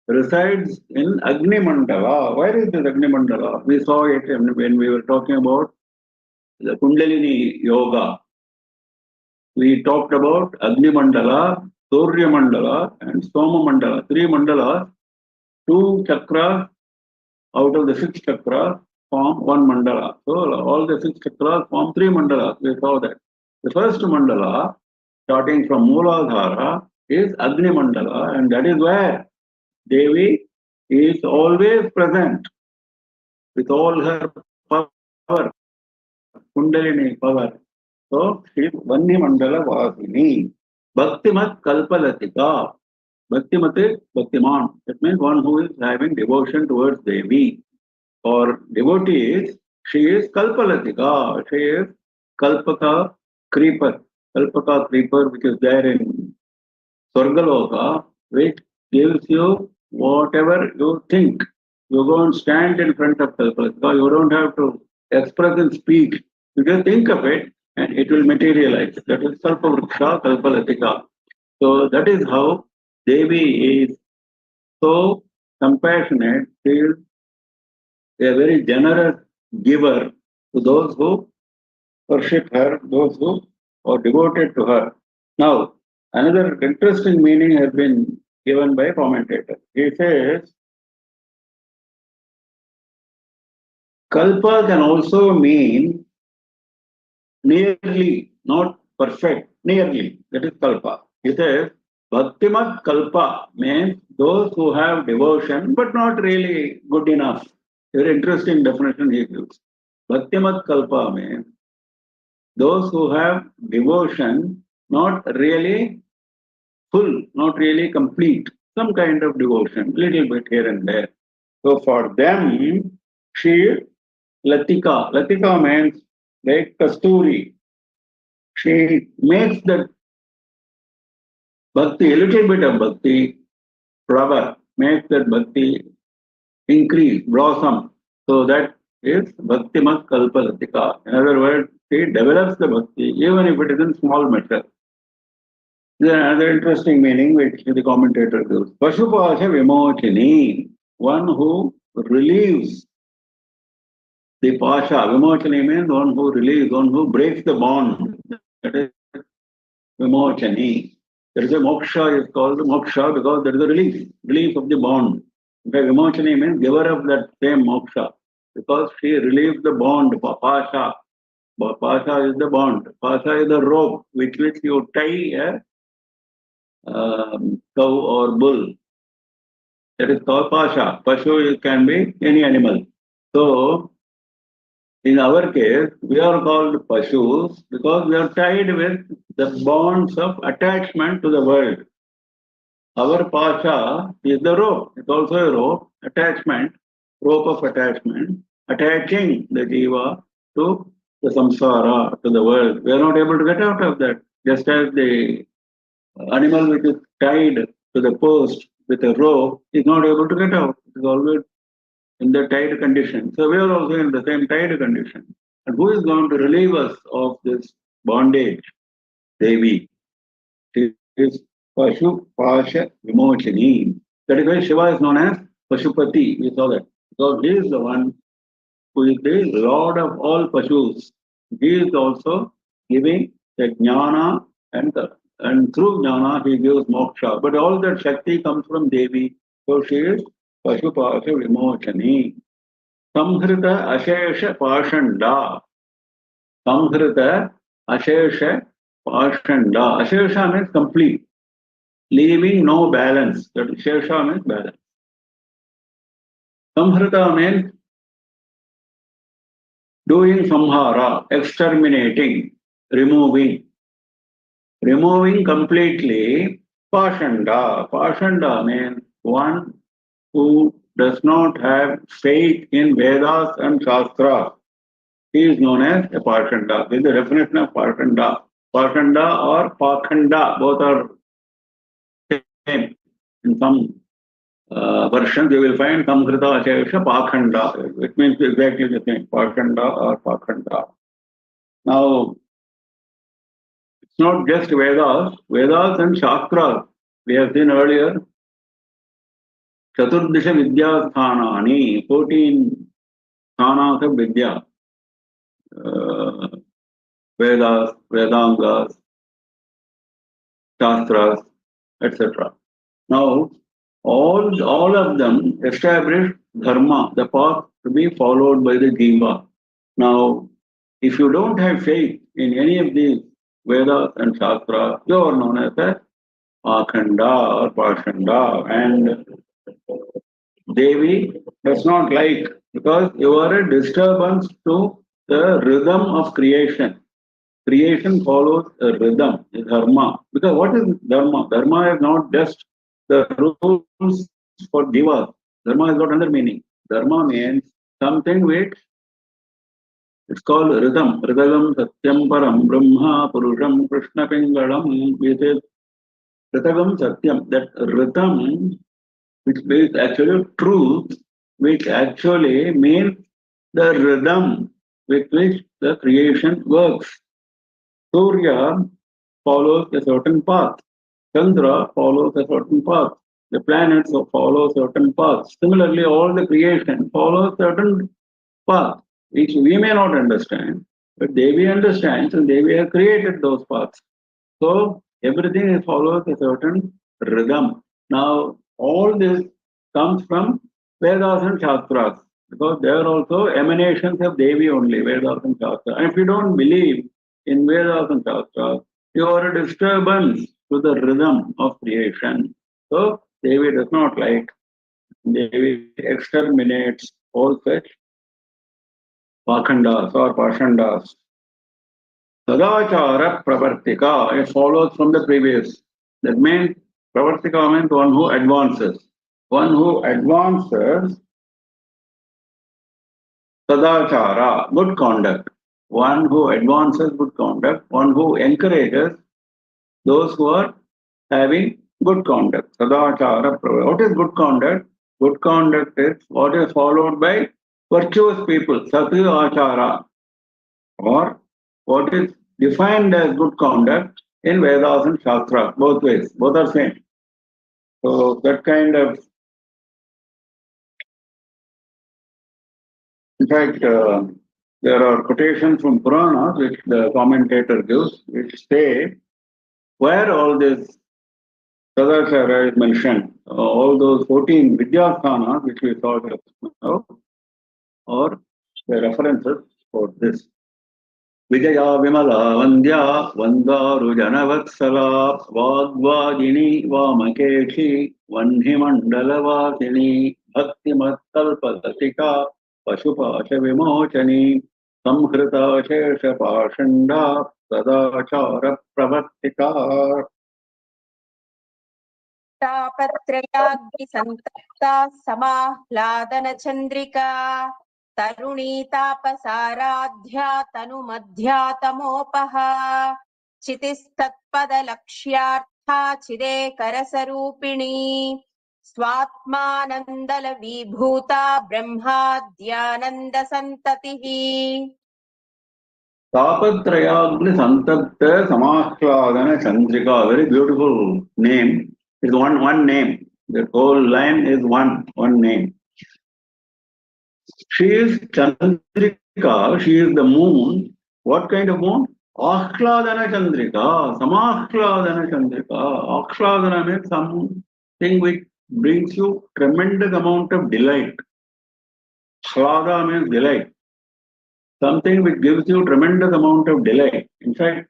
resides in Agni Mandala. Where is this Agni Mandala? We saw it when we were talking about the Kundalini Yoga. We talked about Agni Mandala, Surya Mandala, and Soma Mandala. Three mandalas, two chakras out of the 6 chakras form one mandala. So all the 6 chakras form 3 mandalas. We saw that. The first mandala, starting from Mooladhara, is Agni Mandala, and that is where Devi is always present with all her power, Kundalini power. So she is Vanni Mandala Vasini. Bhaktimat Kalpalatika. Bhaktimat is Bhaktiman. That means one who is having devotion towards Devi. For devotees, she is Kalpalatika. She is Kalpaka creeper. Kalpaka creeper, which is there in Swargaloka, which gives you whatever you think, you go and stand in front of Kalpa, because you don't have to express in speech. You just think of it and it will materialize. That is Kalpa Vriksha, Kalpa Latika. So that is how Devi is so compassionate. She is a very generous giver to those who worship her, those who are devoted to her. Now, another interesting meaning has been given by a commentator. He says, Kalpa can also mean nearly, not perfect, nearly. That is Kalpa. He says, Bhaktimat Kalpa means those who have devotion but not really good enough. Very interesting definition he gives. Bhaktimat Kalpa means those who have devotion not really full, not really complete, some kind of devotion, little bit here and there. So for them, she Latika. Latika means like Kasturi. She makes that bhakti, a little bit of bhakti, flower, makes that bhakti increase, blossom. So that is Bhaktimat Kalpa Latika. In other words, she develops the bhakti, even if it is in small measure. There is another interesting meaning which the commentator gives. Pashupasha Vimochini, one who relieves the pasha. Vimochini means one who relieves, one who breaks the bond. That is Vimochani. There is a moksha is called moksha because there is a release of the bond. In fact, Vimochani means giver of that same moksha because she relieves the bond. Pasha. Pasha is the bond. Pasha is the rope with which you tie a cow or bull. That is called pasha. Pashu can be any animal. So, in our case, we are called pashus because we are tied with the bonds of attachment to the world. Our pasha is the rope. It's also a rope, attachment, rope of attachment, attaching the jiva to the samsara, to the world. We are not able to get out of that. Just as the animal which is tied to the post with a rope is not able to get out. It is always in the tied condition. So we are also in the same tied condition. And who is going to relieve us of this bondage? Devi. She is Pashu Pasha Vimochini. That is why Shiva is known as Pashupati. We saw that. Because he is the one who is the Lord of all Pashus. He is also giving the jnana and through jnana he gives moksha. But all that Shakti comes from Devi. So she is Pashupasha Vimochani. Samhrita Ashesha Pashanda. Samhrita Ashesha Pashanda. Ashesha means complete. Leaving no balance. That Shesha means balance. Samhrita means doing samhara, exterminating, removing. Removing completely Pashanda. Pashanda means one who does not have faith in Vedas and Shastras. He is known as a Pashanda. This is the definition of Pashanda. Pashanda or Pakhanda, both are same. In some versions, you will find Samkrita Ashesha Pakhanda. It means exactly the same, Pashanda or Pakhanda. Now, it's not just Vedas, Vedas and Shastras. We have seen earlier, Chaturdisha Vidya Sthanani, 14 sthanas of Vidya. Vedas, Vedangas, Shastras, etc. Now, all of them establish dharma, the path to be followed by the jiva. Now, if you don't have faith in any of these Vedas and Shastras, you are known as a Akhanda or Pashanda. And Devi does not like, because you are a disturbance to the rhythm of creation. Creation follows a rhythm, a dharma. Because what is dharma? Dharma is not just the rules for divas. Dharma has got another meaning. Dharma means something which it's called rhythm. Ridagam Satyam Param Brahma Purusham Krishna Pingalam. It is Ridagam Satyam. That rhythm which is actually truth, which actually means the rhythm with which the creation works. Surya follows a certain path. Chandra follows a certain path. The planets follow certain paths. Similarly, all the creation follows certain path, which we may not understand, but Devi understands and Devi has created those paths. So everything follows a certain rhythm. Now, all this comes from Vedas and Shastras, because they are also emanations of Devi only, Vedas and Shastras. And if you don't believe in Vedas and Shastras, you are a disturbance to the rhythm of creation. So Devi does not like, Devi exterminates all such Pakhandas or Pashandas. Sadachara Pravartika, it follows from the previous. That means Pravartika means one who advances. One who advances, Sadachara, good conduct. One who advances good conduct. One who encourages those who are having good conduct. Sadachara Pravartika. What is good conduct? Good conduct is what is followed by virtuous people. Sati Achara. Or what is defined as good conduct in Vedas and Shastras, both ways, both are same. So that kind of, in fact, there are quotations from Puranas which the commentator gives, which say where all this Sadachara is mentioned, all those 14 Vidyasthanas which we saw just now, or the references for this. Vijaya Vimla वंद्या वंदारु जनवत्सला वाग्वादिनी वामकेशी वह्निमण्डलवासिनी भक्तिमत्कल्पलतिका पशुपाश विमोचनी संहृता शेषपाषण्डा सदाचार प्रवर्तिका तापत्रयाग्निसन्तप्ता समाह्लादनचन्द्रिका तरुणी तापसाराध्या तनुमध्यातमोपः चितिस्तत्पदलक्ष्यार्था चिदेकरसरूपिणी स्वात्मानन्दलवीभूता ब्रह्माद्यानन्दसन्ततिः तापत्रयाग्नि संतप्त समाह्लादन Chandrika, very beautiful name. It's one name. The whole line is one name. She is Chandrika, she is the moon. What kind of moon? Ahladana Chandrika, Samahladana Chandrika. Ahladana means something which brings you tremendous amount of delight. Hlada means delight. Something which gives you tremendous amount of delight. In fact,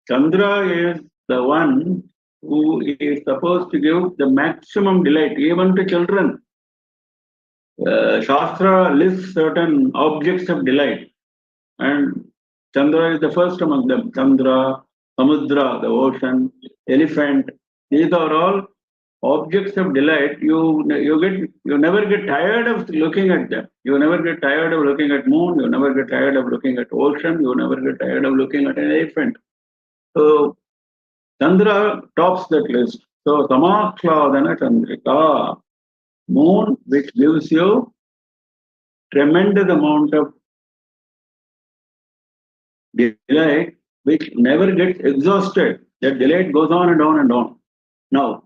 Chandra is the one who is supposed to give the maximum delight, even to children. Shastra lists certain objects of delight, and Chandra is the first among them. Chandra, Samudra, the ocean, elephant, these are all objects of delight. You never get tired of looking at them. You never get tired of looking at moon, you never get tired of looking at ocean, you never get tired of looking at an elephant. So Chandra tops that list. So Samakladana Chandrika, moon which gives you tremendous amount of delight which never gets exhausted. That delight goes on and on and on. Now,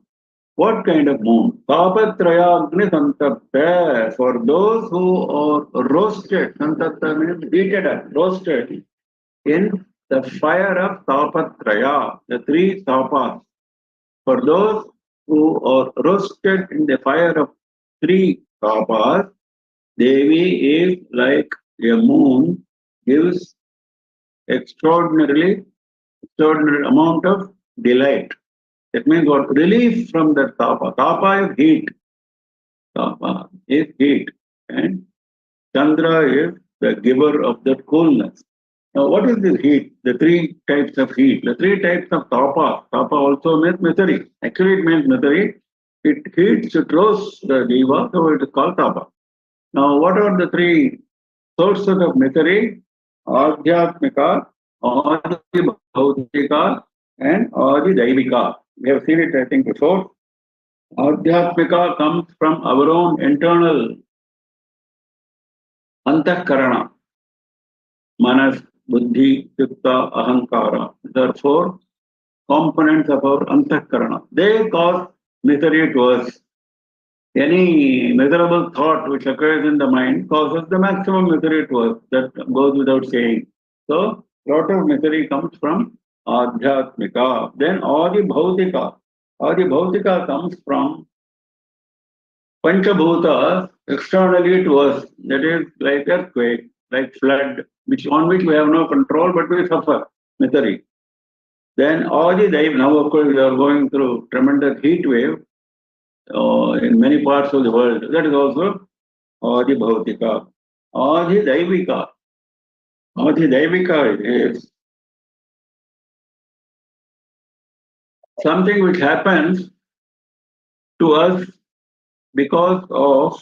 what kind of moon? Tapatrayagni santapta. For those who are roasted, santapta means heated up, roasted in the fire of tapatraya, the three tapas. For those who are roasted in the fire of three tapas, Devi is like a moon, gives extraordinary amount of delight. That means what? Relief from that tapa. Tapa is heat. Tapa is heat. And Chandra is the giver of that coolness. Now, what is this heat? The three types of heat. The three types of tapa. Tapa also means misery. Actually, it means misery. It heats, it roasts the diva, so it is called tapa. Now, what are the three sources of misery? Adhyatmika, Adi Bhautika, and Adi Daivika. We have seen it, I think, before. Adhyatmika comes from our own internal antahkarana, manas, buddhi, chitta, ahankara. There are four components of our antahkarana. They cause misery to us. Any miserable thought which occurs in the mind causes the maximum misery to us. That goes without saying. So, lot of misery comes from Adhyatmika. Then Adi Bhautika. Adi Bhautika comes from Panchabhutas externally to us. That is like earthquake, like flood, on which we have no control, but we suffer misery. Then Adi Daiv, now of course we are going through tremendous heat wave in many parts of the world. That is also Adi Bhautika. Adi Daivika. Adi Daivika is something which happens to us because of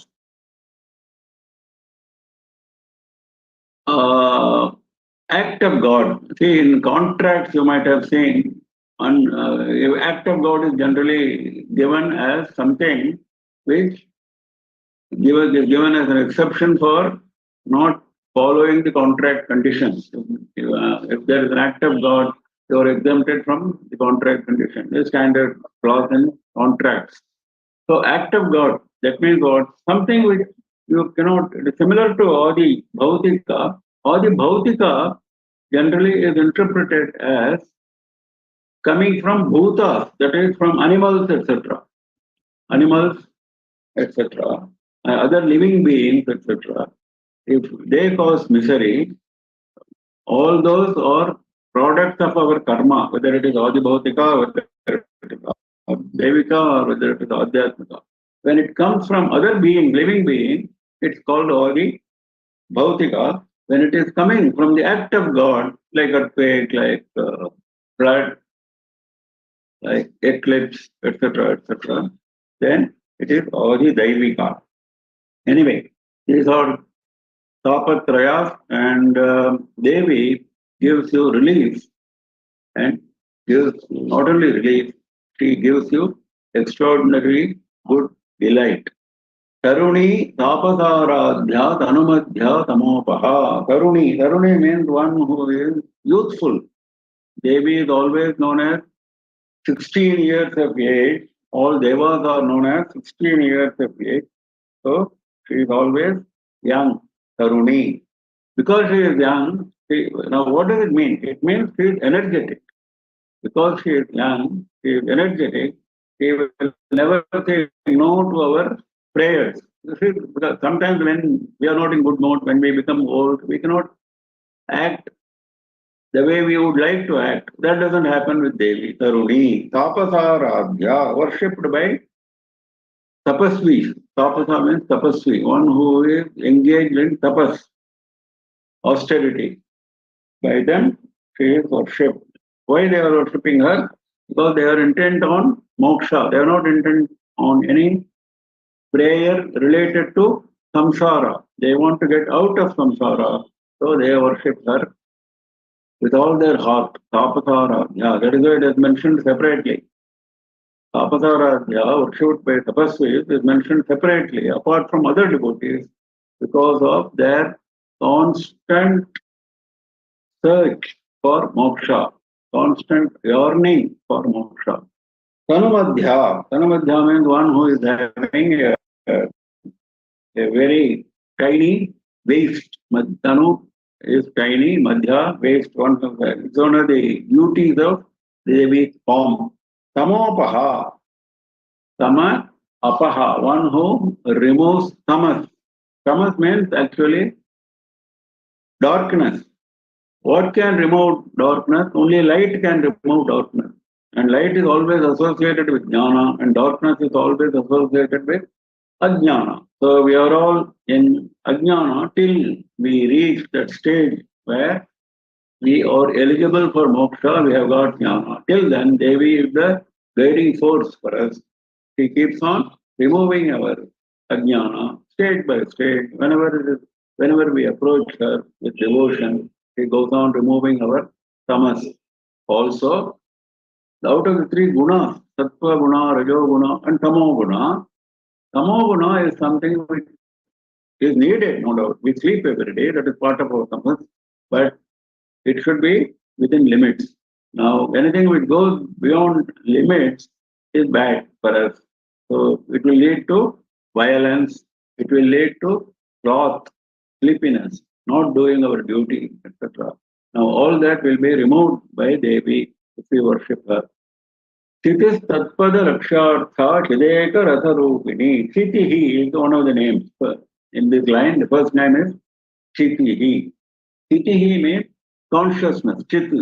act of God. See, in contracts you might have seen, act of God is generally given as something which is given as an exception for not following the contract conditions. If there is an act of God, you are exempted from the contract condition. The standard clause in contracts. So act of God, that means what? Something which you cannot, it is similar to Adi Bhautika. Adi Bhautika generally is interpreted as coming from bhutas, that is from animals, etc. Animals, etc. Other living beings, etc. If they cause misery, all those are products of our karma, whether it is Adi Bhautika, whether it is Devika, or whether it is Adhyatmika. When it comes from other being, living being, it's called Adi Bhautika. When it is coming from the act of God, like earthquake, like flood, like eclipse, etc., then it is Adi Daivika. Anyway, these are Tapatrayas, and Devi gives you relief, and gives not only relief, she gives you extraordinary good delight. Taruni Tapasaradhya Tanumadhya Tamopaha. Taruni means one who is youthful. Devi is always known as 16 years of age. All devas are known as 16 years of age. So she is always young, Taruni. Because she is young, now what does it mean? It means she is energetic. Because she is young, she is energetic, she will never say no to our prayers. You see, because sometimes when we are not in good mood, when we become old, we cannot act the way we would like to act. That doesn't happen with Devi. Taruni, Tapasaradhya, worshipped by tapasvis. Tapasa means tapasvi, one who is engaged in tapas, austerity. By them, she is worshipped. Why they are worshipping her? Because they are intent on moksha. They are not intent on any prayer related to samsara. They want to get out of samsara. So they worship her with all their heart. Tapasara. Yeah, that is why it is mentioned separately. Tapasara, worshipped by tapasvis, is mentioned separately, apart from other devotees, because of their constant search for moksha, constant yearning for moksha. Tanumadhya. Tanumadhya means one who is having a very tiny waist. Tanu is tiny, Madhya, waist. It's one of the beauties of the Devi's form. Tamopaha. Tama apaha, one who removes tamas. Tamas means actually darkness. What can remove darkness? Only light can remove darkness. And light is always associated with jnana, and darkness is always associated with ajnana. So we are all in ajnana till we reach that stage where we are eligible for moksha, we have got jnana. Till then, Devi is the guiding force for us. She keeps on removing our ajnana stage by stage. Whenever we approach her with devotion, she goes on removing our tamas. Also, Out of the three gunas, sattva guna, rajo guna, and tamo guna is something which is needed, no doubt. We sleep every day, that is part of our tamas, but it should be within limits. Now, anything which goes beyond limits is bad for us. So it will lead to violence, it will lead to sloth, sleepiness, not doing our duty, etc. Now, all that will be removed by Devi if we worship her. Chitis Tatpada Rakshartha Chideka Ratha Rupini. Chitihi is one of the names. In this line, the first name is Chitihi. Chitihi means consciousness, Chit.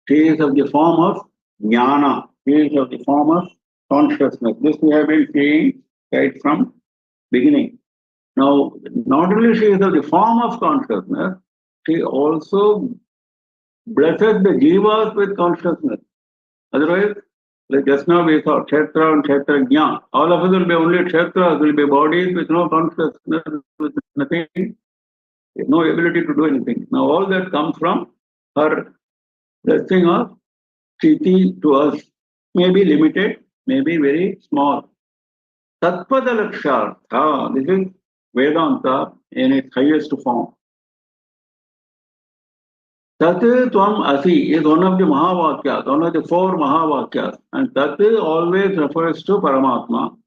She is of the form of Jnana. She is of the form of consciousness. This we have been seeing right from beginning. Now, not only she is of the form of consciousness, she also blesses the jivas with consciousness. Otherwise, like just now we saw Kshetra and Kshetrajna. All of us will be only Kshetras, will be bodies with no consciousness, with nothing, no ability to do anything. Now all that comes from her blessing of Chiti to us. May be limited, may be very small. Tatpada Lakshartha, this is Vedanta in its highest form. Tat Tvam Asi is one of the Mahavakyas, one of the four Mahavakyas. And Tat always refers to Paramatma.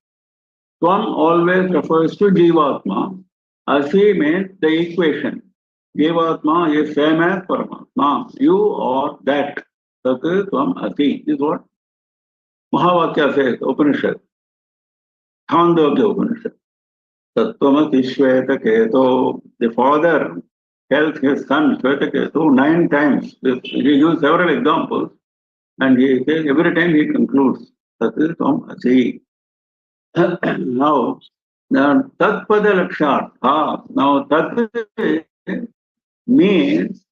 Tvam always refers to Jivatma. Asi means the equation. Jivatma is same as Paramatma. You or that. Tat Tvam Asi is what Mahavakya says, Upanishad. Chandogya Upanishad. Tattvamasi Shveta Keto. The father tells his son Shvetaketu 9 times. He gives several examples and he says every time he concludes Tat Tvam Asi. Now Tat Pada Lakshartha. Now Tat means,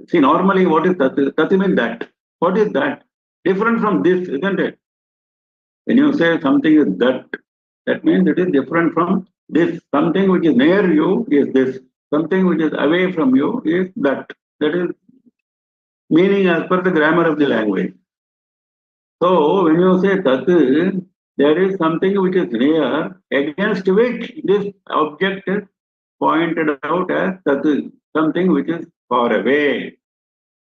see, normally what is Tat? Tat means that. What is that? Different from this, isn't it? When you say something is that means it is different from this. Something which is near you is this. Something which is away from you is that. That is meaning as per the grammar of the language. So when you say tat, there is something which is near, against which this object is pointed out as tat, something which is far away.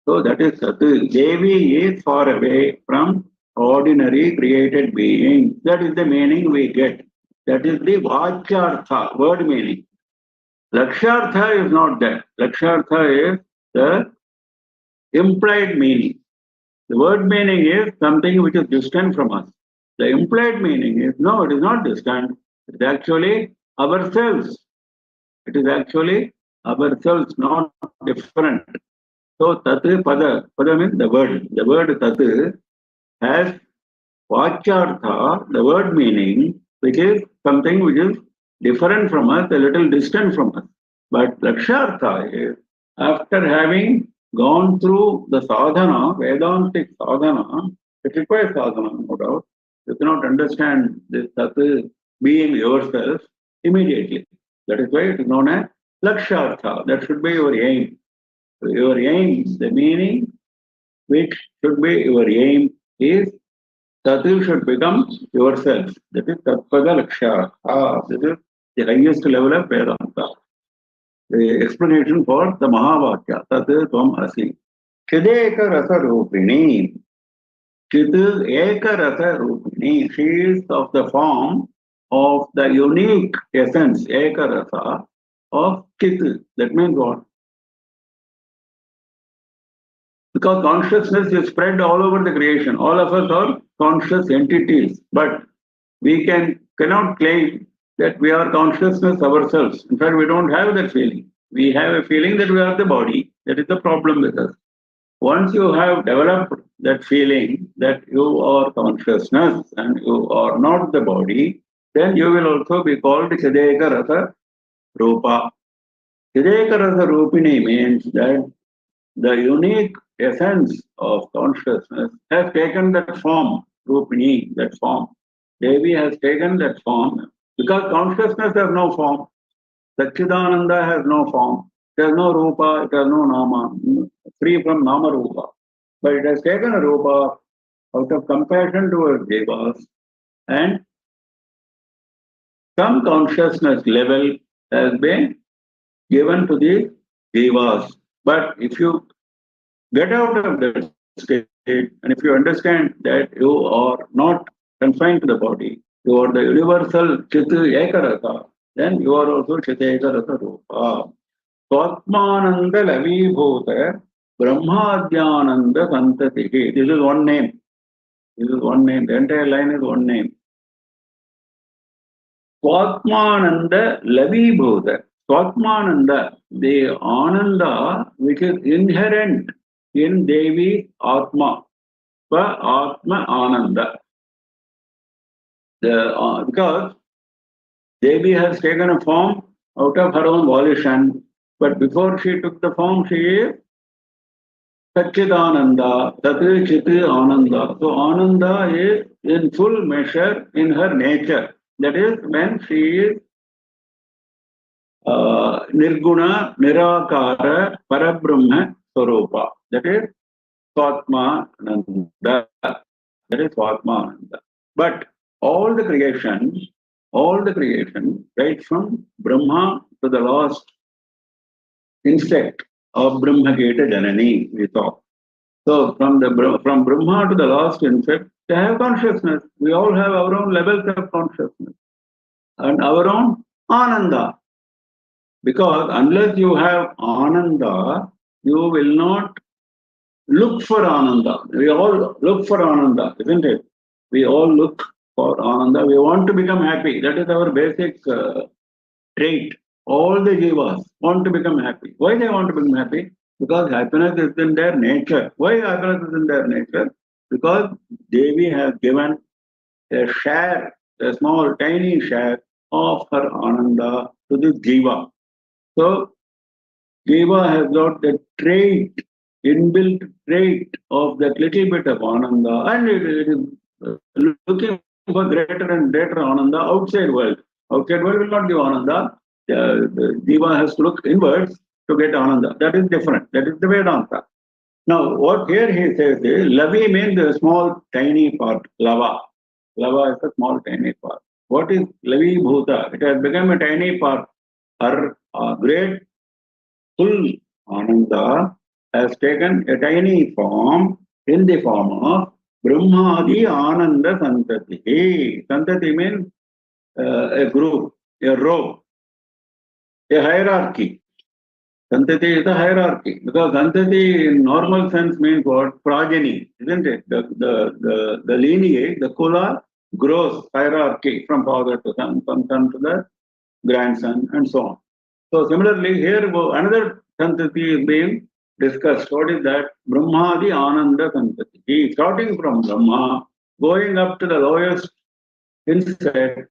So that is tat. Devi is far away from ordinary created beings. That is the meaning we get. That is the vachyartha, word meaning. Lakshartha is not that. Lakshartha is the implied meaning. The word meaning is something which is distant from us. The implied meaning is, no, it is not distant. It is actually ourselves. It is actually ourselves, not different. So, tat pada. Pada means the word. The word tat has vachyartha, the word meaning, which is something which is different from us, a little distant from us. But lakshartha is, after having gone through the sadhana, Vedantic sadhana, it requires sadhana, no doubt. You cannot understand this tat being yourself immediately. That is why it is known as lakshartha. That should be your aim. So your aim, the meaning which should be your aim is Tatu should become yourself. That is Tatpada Lakshartha. This is the highest level of Vedanta. The explanation for the Mahavakya, Tat Tvam Asi. Chideka Rasa Rupini. Chid Eka Rasa Rupini. She is of the form of the unique essence, Eka Rasa, of Chit. That means what? Because consciousness is spread all over the creation. All of us are conscious entities, but we cannot claim that we are consciousness ourselves. In fact, we don't have that feeling. We have a feeling that we are the body. That is the problem with us. Once you have developed that feeling that you are consciousness and you are not the body, then you will also be called Chideka Rasa Rupa. Chideka Rasa Rupini means that the unique essence of consciousness has taken that form, Rupini, that form. Devi has taken that form because consciousness has no form. Satchidananda has no form. It has no Rupa, it has no Nama, free from Nama Rupa. but it has taken a rupa out of compassion towards devas, and some consciousness level has been given to the devas. But if you get out of that state, and if you understand that you are not confined to the body, you are the universal Chitu Ekarata, then you are also Chitu Ekarata Rupa. Swatmananda Lavibhuta Brahmadhyananda Santatihi. This is one name. This is one name. The entire line is one name. Swatmananda Lavibhuta. Swatmananda, the Ananda which is inherent in Devi Atma. Atma Ananda. Because Devi has taken a form out of her own volition, but before she took the form, she is Satchidananda, Tatu Chitu Ananda. So Ananda is in full measure in her nature. That is when she is Nirguna, Nirakara, Parabrahma, Swarupa. That is Swatmananda. That is Swatmananda. But all the creation, right from Brahma to the last insect of Brahmageta Janani, we saw. So from Brahma to the last insect, they have consciousness. We all have our own levels of consciousness and our own Ananda. Because unless you have Ananda, you will not look for Ananda. We all look for Ananda, isn't it? We all look for Ananda. We want to become happy. That is our basic trait. All the jivas want to become happy. Why they want to become happy? Because happiness is in their nature. Why happiness is in their nature? Because Devi has given a share, a small, tiny share of her Ananda to this jiva. So, jiva has got the trait, inbuilt trait of that little bit of Ananda, and it is looking for greater and greater Ananda outside world. Outside world will not give Ananda. The jiva has to look inwards to get Ananda. That is different. That is the Vedanta. Now, what here he says is, Lavi means the small, tiny part, lava. Lava is a small, tiny part. What is Lavi Bhuta? It has become a tiny part. Her great, full Ananda has taken a tiny form in the form of Brahmadi Ananda Santati. Santati means a group, a row, a hierarchy. Santati is a hierarchy, because Santati in normal sense means what? Progeny, isn't it? The lineage, the kula grows hierarchy from father to son, from son to the grandson, and so on. So similarly, here another Santati is being discussed. What is that? Brahmadi Ananda Santati. Starting from Brahma, going up to the lowest insect,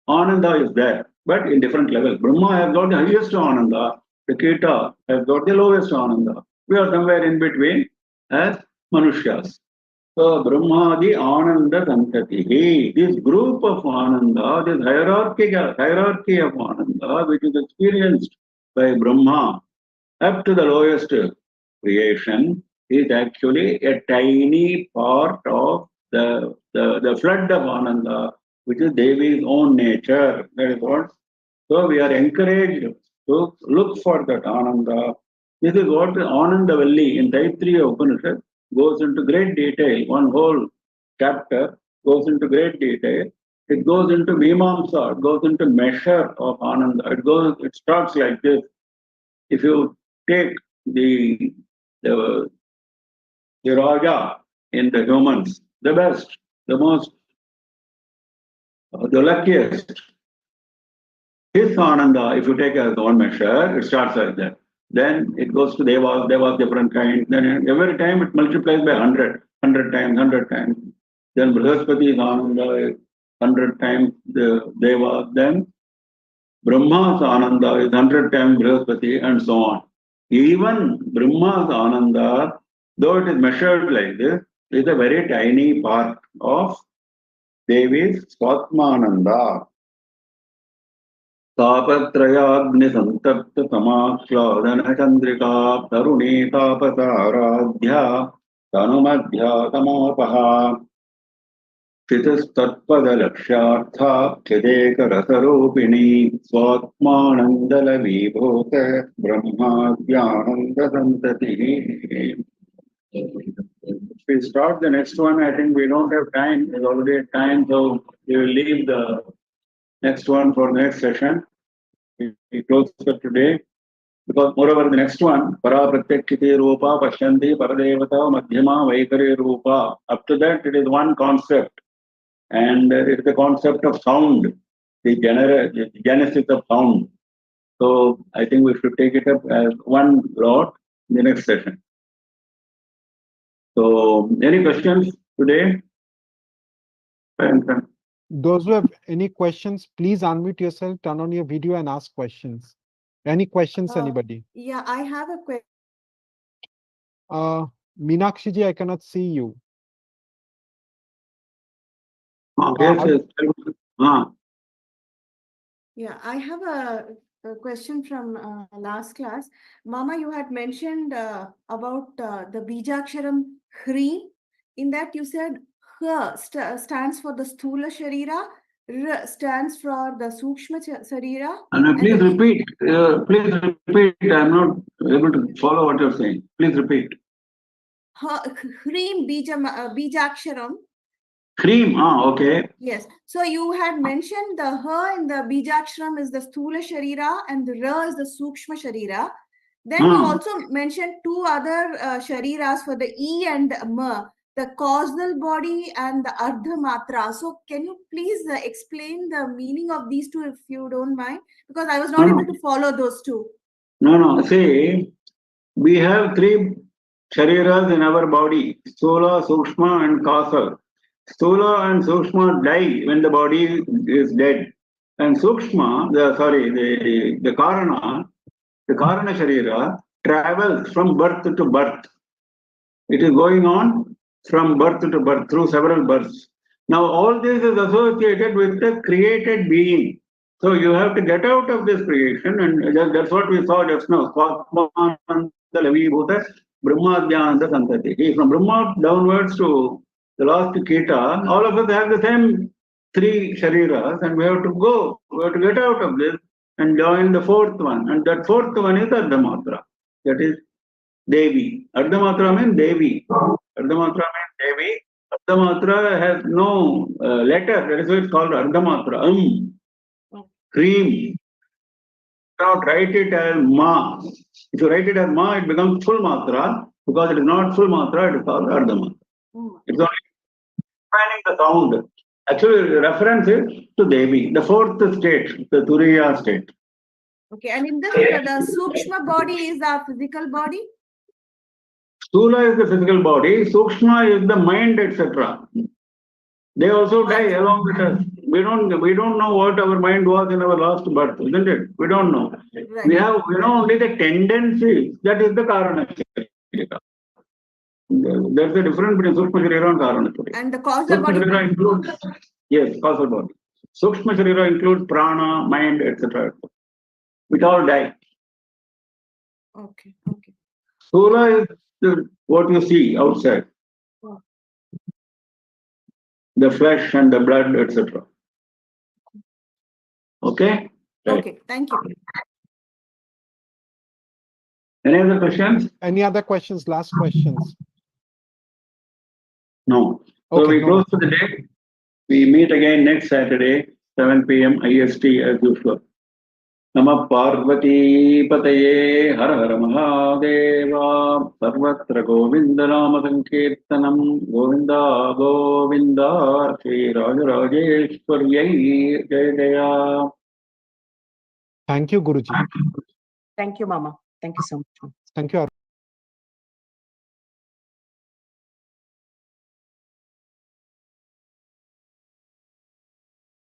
Ananda is there, but in different levels. Brahma has got the highest Ananda, the Kita has got the lowest Ananda. We are somewhere in between as Manushyas. So Brahmadi Ananda Santati. This group of Ananda, this hierarchy of Ananda, which is experienced by Brahma up to the lowest creation, is actually a tiny part of the flood of Ananda, which is Devi's own nature. That is what. So we are encouraged to look for that Ananda. This is what Ananda Valli in Taittiriya Upanishad goes into great detail. One whole chapter goes into great detail. It goes into Mimamsa, it goes into measure of Ananda. It starts like this. If you take the Raja in the humans, the best, the most, the luckiest, his Ananda, if you take as one measure, it starts like that. Then it goes to Devas different kinds. Then every time it multiplies by 100 times. Then Brihaspati's Ananda is 100 times the Devas. Then Brahma's Ananda is 100 times Brihaspati, and so on. Even Brahma's Ananda, though it is measured like this, is a very tiny part of Devi's Swatmananda. तापत्रयाग्निसन्तप्त समाह्लादन Chandrika तरुणी तापसाराध्या तनुमध्यातमोपः स्थितस्तत्पदलक्ष्यार्था चिदेकरसरूपिणी स्वात्मानन्दलवीभूत ब्रह्माद्यानन्दसन्ततिः. If we start the next one, I think we don't have time. There's already time, so we will leave the next one for next session. We close for today. Because moreover, the next one, Para Pratyakshiti Rupa, Pashyanti, Paradevata, Madhyama, Vaikari Rupa. Up to that, it is one concept. And it is the concept of sound, the genesis of sound. So I think we should take it up as one lot in the next session. So, any questions today? Those who have any questions, please unmute yourself, turn on your video and ask questions. Any questions, anybody? Yeah, I have a question. Meenakshi ji, I cannot see you. Yeah, I have a question from last class. Mama, you had mentioned about the Bijaksharam Hri. In that you said H stands for the Sthula Sharira, R stands for the Sukshma Sharira. And please repeat. Please repeat. I'm not able to follow what you're saying. Please repeat. Hrim Bijaksharam. Cream, okay. Yes. So you had mentioned the H in the Bijaksharam is the Sthula Sharira and the R is the Sukshma Sharira. Then you also mentioned two other Shariras for the E and M, the causal body and the Ardha Matra. So can you please explain the meaning of these two if you don't mind? Because I was not able to follow those two. No. See, we have three Shariras in our body, Sthula, Sukshma and Causal. Sthula and Sukshma die when the body is dead. And Sukshma, the Karana Sharira travels from birth to birth. It is going on from birth to birth through several births. Now all this is associated with the created being. So you have to get out of this creation, and that's what we saw just now. From Brahma downwards to the last Kita, all of us have the same three Shariras, and we have to go. We have to get out of this and join the fourth one. And that fourth one is Ardhamatra. That is Devi. Ardhamatra means Devi. Ardhamatra means Devi. Ardhamatra has no letter. That is why it's called Ardhamatra. Cream. Not write it as Ma. If you write it as Ma, it becomes full Matra. Because it is not full Matra, it is called Ardhamatra. It's only defining the sound. Actually, the reference is to Devi, the fourth state, the Turiya state. Okay, and in this, the Sukshma body is our physical body? Sthula is the physical body, Sukshma is the mind, etc. They also die along with us. We don't know what our mind was in our last birth, isn't it? We don't know. Right. We know only the tendency. That is the Karana Sharira. There's a difference between Sukshma Sharira and Karana Sharira. And the causal Sukshma body? Sharira includes, yes, causal body. Sukshma Sharira includes prana, mind, etc. It all die. Okay. Sthula is what you see outside. The flesh and the blood, etc. Okay? Right. Okay, thank you. Any other questions? Any other questions? Last questions? No. So Okay, we close for the day. We meet again next Saturday, 7 p.m. IST as usual. Namah Parvati Pataye Har Har Mahadeva Sarvatra Govinda Nama Sankirtanam Govinda Govinda Shri Rajarajeshwariyai Jaya Jaya. Thank you, Guruji. Thank you, Mama. Thank you so much. Thank you.